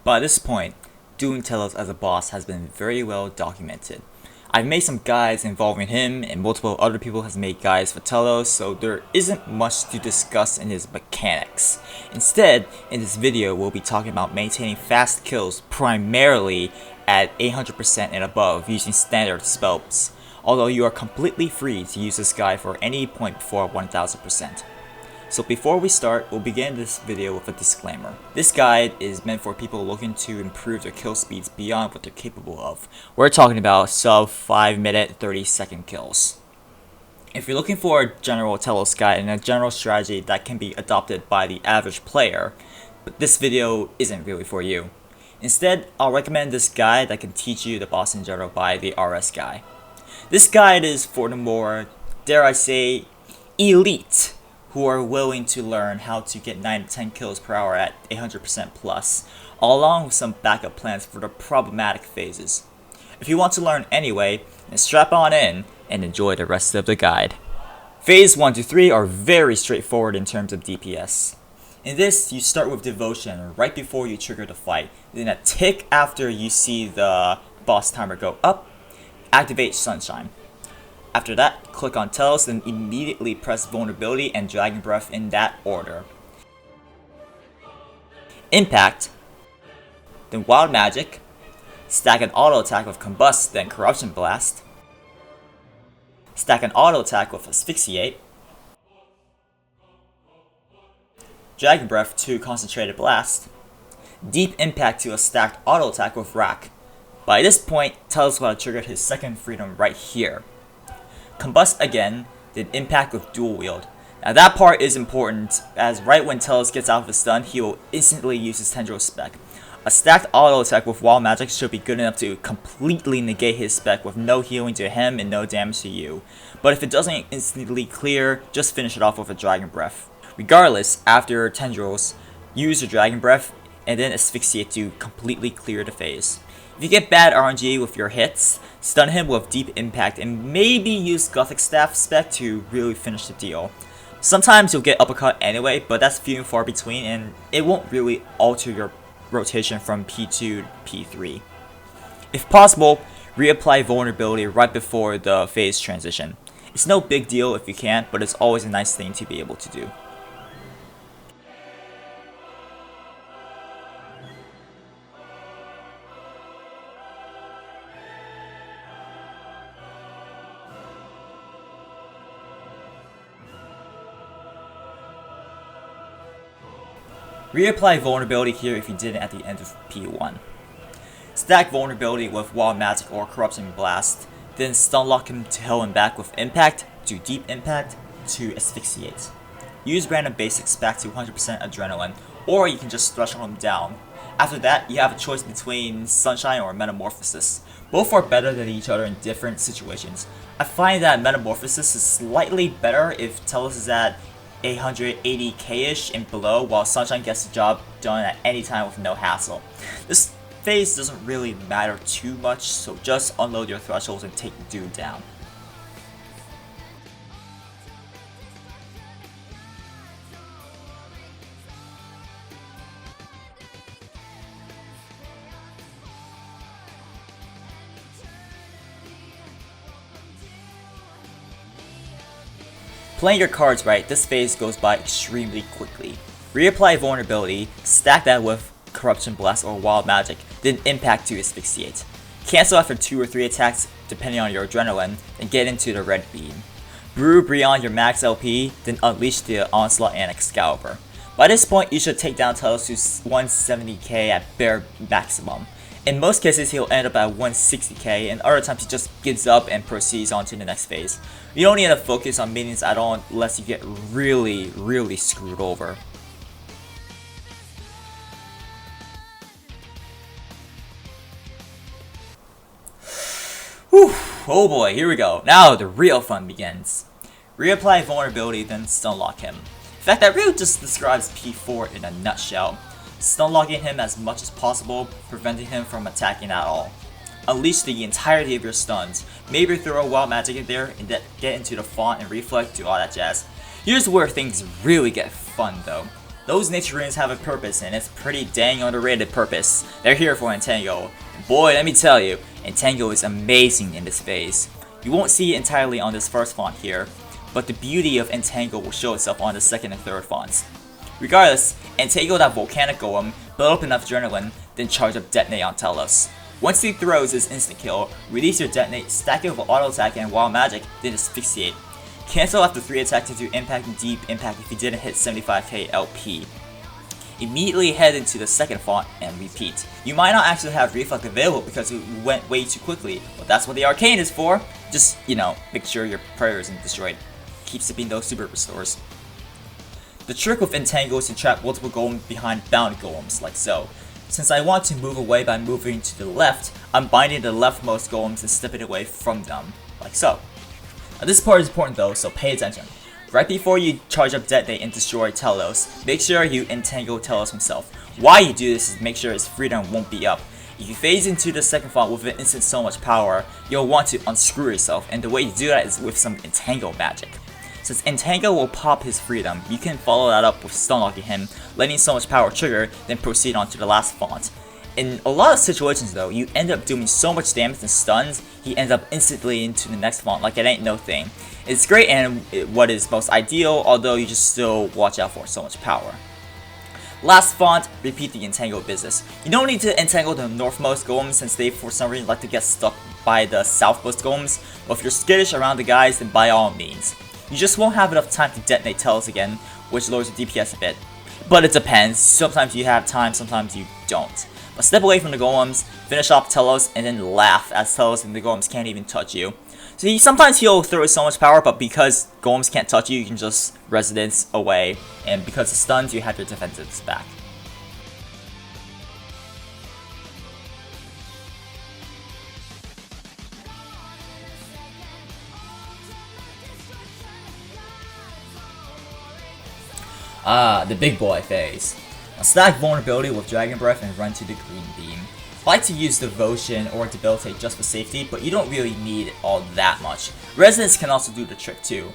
By this point, doing Telos as a boss has been very well documented. I've made some guides involving him, and multiple other people have made guides for Telos, so there isn't much to discuss in his mechanics. Instead, in this video we'll be talking about maintaining fast kills primarily at 800% and above using standard spells, although you are completely free to use this guide for any point before 1000%. So before we start, we'll begin this video with a disclaimer. This guide is meant for people looking to improve their kill speeds beyond what they're capable of. We're talking about sub 5 minute 30-second kills. If you're looking for a general Telos guide and a general strategy that can be adopted by the average player, but this video isn't really for you. Instead, I'll recommend this guide that can teach you the boss in general by the RS guy. This guide is for the more, dare I say, elite who are willing to learn how to get 9 to 10 kills per hour at 800% plus, along with some backup plans for the problematic phases. If you want to learn anyway, then strap on in and enjoy the rest of the guide. Phase 1 to 3 are very straightforward in terms of DPS. In this, you start with Devotion right before you trigger the fight, then a tick after you see the boss timer go up, activate Sunshine. After that, click on Telos and immediately press Vulnerability and Dragon Breath in that order. Impact, then Wild Magic, stack an auto attack with Combust, then Corruption Blast, stack an auto attack with Asphyxiate, Dragon Breath to Concentrated Blast, Deep Impact to a stacked auto attack with Rack. By this point, Telos will have triggered his second freedom right here. Combust again, then Impact with Dual Wield. Now that part is important, as right when Telos gets out of his stun, he will instantly use his Tendril spec. A stacked auto attack with Wild Magic should be good enough to completely negate his spec with no healing to him and no damage to you. But if it doesn't instantly clear, just finish it off with a Dragon Breath. Regardless, after Tendrils, use your Dragon Breath and then Asphyxiate to completely clear the phase. If you get bad RNG with your hits, stun him with Deep Impact and maybe use Gothic Staff spec to really finish the deal. Sometimes you'll get Uppercut anyway, but that's few and far between and it won't really alter your rotation from P2 to P3. If possible, reapply Vulnerability right before the phase transition. It's no big deal if you can't, but it's always a nice thing to be able to do. Reapply Vulnerability here if you didn't at the end of P1. Stack Vulnerability with Wild Magic or Corruption Blast, then Stunlock him to hell and back with Impact, to Deep Impact, to Asphyxiate. Use random basics back to 100% Adrenaline, or you can just threshold him down. After that, you have a choice between Sunshine or Metamorphosis. Both are better than each other in different situations. I find that Metamorphosis is slightly better if Telos is at 880k-ish and below, while Sunshine gets the job done at any time with no hassle. This phase doesn't really matter too much, so just unload your thresholds and take the dude down. Playing your cards right, this phase goes by extremely quickly. Reapply Vulnerability, stack that with Corruption Blast or Wild Magic, then Impact to Asphyxiate. Cancel after 2 or 3 attacks depending on your Adrenaline, and get into the Red Beam. Brew beyond your max LP, then unleash the Onslaught and Excalibur. By this point, you should take down Telos to 170k at bare maximum. In most cases, he'll end up at 160k, and other times he just gives up and proceeds on to the next phase. You don't need to focus on minions at all unless you get really screwed over. Whew, oh boy, here we go. Now the real fun begins. Reapply Vulnerability, then Stunlock him. In fact, that really just describes P4 in a nutshell. Stunlocking him as much as possible, preventing him from attacking at all. Unleash the entirety of your stuns. Maybe throw a Wild Magic in there and get into the font and reflect, do all that jazz. Here's where things really get fun though. Those nature runes have a purpose, and it's pretty dang underrated purpose. They're here for Entangle. Boy, let me tell you, Entangle is amazing in this phase. You won't see it entirely on this first font here, but the beauty of Entangle will show itself on the second and third fonts. Regardless, Entangle that Volcanic Golem, build up enough Adrenaline, then charge up Detonate on Telos. Once he throws his instant kill, release your Detonate, stack it with auto attack and wild magic, then asphyxiate. Cancel after 3 attacks into Impact and Deep Impact if you didn't hit 75k LP. Immediately head into the second font and repeat. You might not actually have Reflect available because it went way too quickly, but that's what the Arcane is for. Just, make sure your prayer isn't destroyed. Keep sipping those super restores. The trick with Entangle is to trap multiple golems behind bound golems, like so. Since I want to move away by moving to the left, I'm binding the leftmost golems and stepping away from them, like so. Now this part is important though, so pay attention. Right before you charge up Detonate and destroy Telos, make sure you Entangle Telos himself. Why you do this is make sure his freedom won't be up. If you phase into the second font with an instant so much power, you'll want to unscrew yourself, and the way you do that is with some Entangle magic. Since Entangle will pop his freedom, you can follow that up with stun locking him, letting so much power trigger, then proceed on to the last font. In a lot of situations though, you end up doing so much damage and stuns, he ends up instantly into the next font like it ain't no thing. It's great and what is most ideal, although you just still watch out for so much power. Last font, repeat the Entangle business. You don't need to Entangle the northmost golems since they for some reason like to get stuck by the southmost golems, but if you're skittish around the guys then by all means. You just won't have enough time to detonate Telos again, which lowers your DPS a bit. But it depends, sometimes you have time, sometimes you don't. But step away from the golems, finish off Telos, and then laugh as Telos and the golems can't even touch you. See, sometimes he'll throw so much power, but because golems can't touch you, you can just Residence away, and because of stuns, you have your defenses back. The big boy phase. Stack Vulnerability with Dragon Breath and run to the Green Beam. I like to use Devotion or Debilitate just for safety, but you don't really need all that much. Resonance can also do the trick too.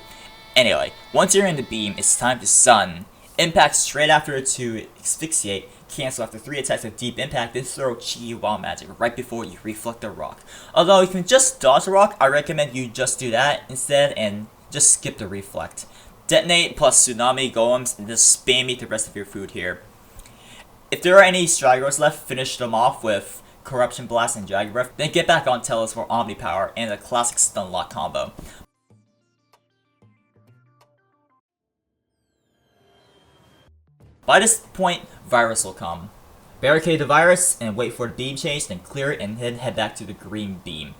Anyway, once you're in the beam, it's time to stun. Impact straight after to asphyxiate, cancel after 3 attacks of deep impact, then throw Chi Wild Magic right before you reflect the rock. Although you can just dodge the rock, I recommend you just do that instead and just skip the reflect. Detonate plus Tsunami Golems and just spam eat the rest of your food here. If there are any stragglers left, finish them off with Corruption Blast and Dragon Breath, then get back on Telos for Omni Power and the classic stun lock combo. By this point, Virus will come. Barricade the Virus and wait for the beam change, then clear it and then head back to the Green Beam.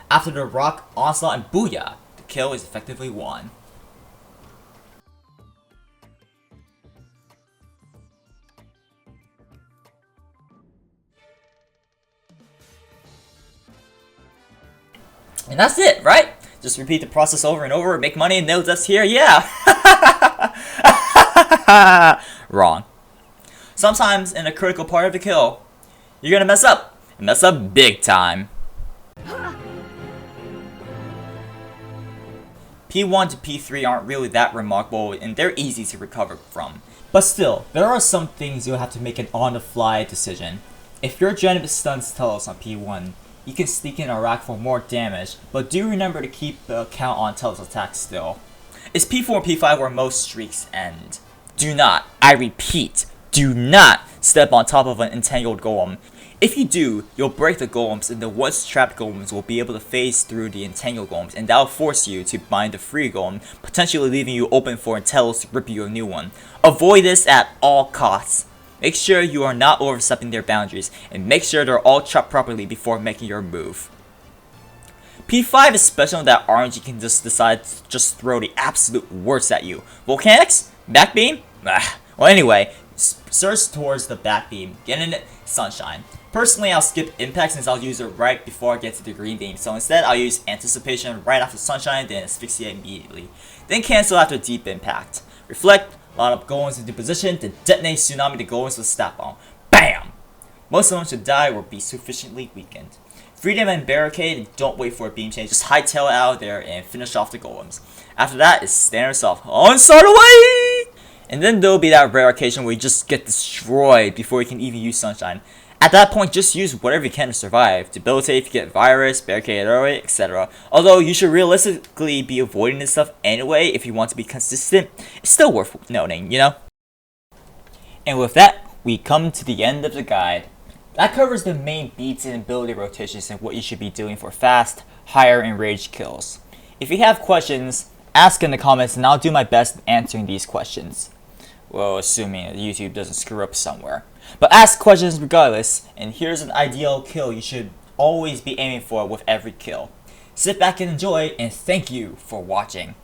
After the Rock, Onslaught, and Booyah, the kill is effectively won. And that's it, right? Just repeat the process over and over, make money and no deaths here, yeah! Wrong. Sometimes in a critical part of the kill, you're gonna mess up. And mess up big time. P1 to P3 aren't really that remarkable and they're easy to recover from. But still, there are some things you'll have to make an on-the-fly decision. If your Genevieve stuns Telos on P1, you can sneak in a rack for more damage, but do remember to keep a count on Telos attacks still. It's P4 and P5 where most streaks end. Do not, I repeat, do not step on top of an entangled golem. If you do, you'll break the golems and the once trapped golems will be able to phase through the entangled golems and that will force you to bind the free golem, potentially leaving you open for Telos to rip you a new one. Avoid this at all costs. Make sure you are not overstepping their boundaries, and make sure they're all trapped properly before making your move. P5 is special in that RNG can just decide to just throw the absolute worst at you. Volcanics? Back beam? Well anyway, surge towards the back beam, get in it, Sunshine. Personally, I'll skip Impact since I'll use it right before I get to the Green Beam, so instead I'll use Anticipation right after Sunshine, then Asphyxiate immediately. Then cancel after Deep Impact. Reflect, line up golems into position, then detonate Tsunami the golems with Stat Bomb. BAM! Most of them should die or be sufficiently weakened. Freedom and Barricade, and don't wait for a beam change, just hightail it out of there and finish off the golems. After that, it's standard stuff. On start away! And then there'll be that rare occasion where you just get destroyed before you can even use Sunshine. At that point, just use whatever you can to survive. Debilitate if you get Virus, Barricade early, etc. Although you should realistically be avoiding this stuff anyway if you want to be consistent, it's still worth noting, you know? And with that, we come to the end of the guide. That covers the main beats and ability rotations and what you should be doing for fast, higher enraged kills. If you have questions, ask in the comments and I'll do my best answering these questions. Well, assuming that YouTube doesn't screw up somewhere. But ask questions regardless, and here's an ideal kill you should always be aiming for with every kill. Sit back and enjoy, and thank you for watching.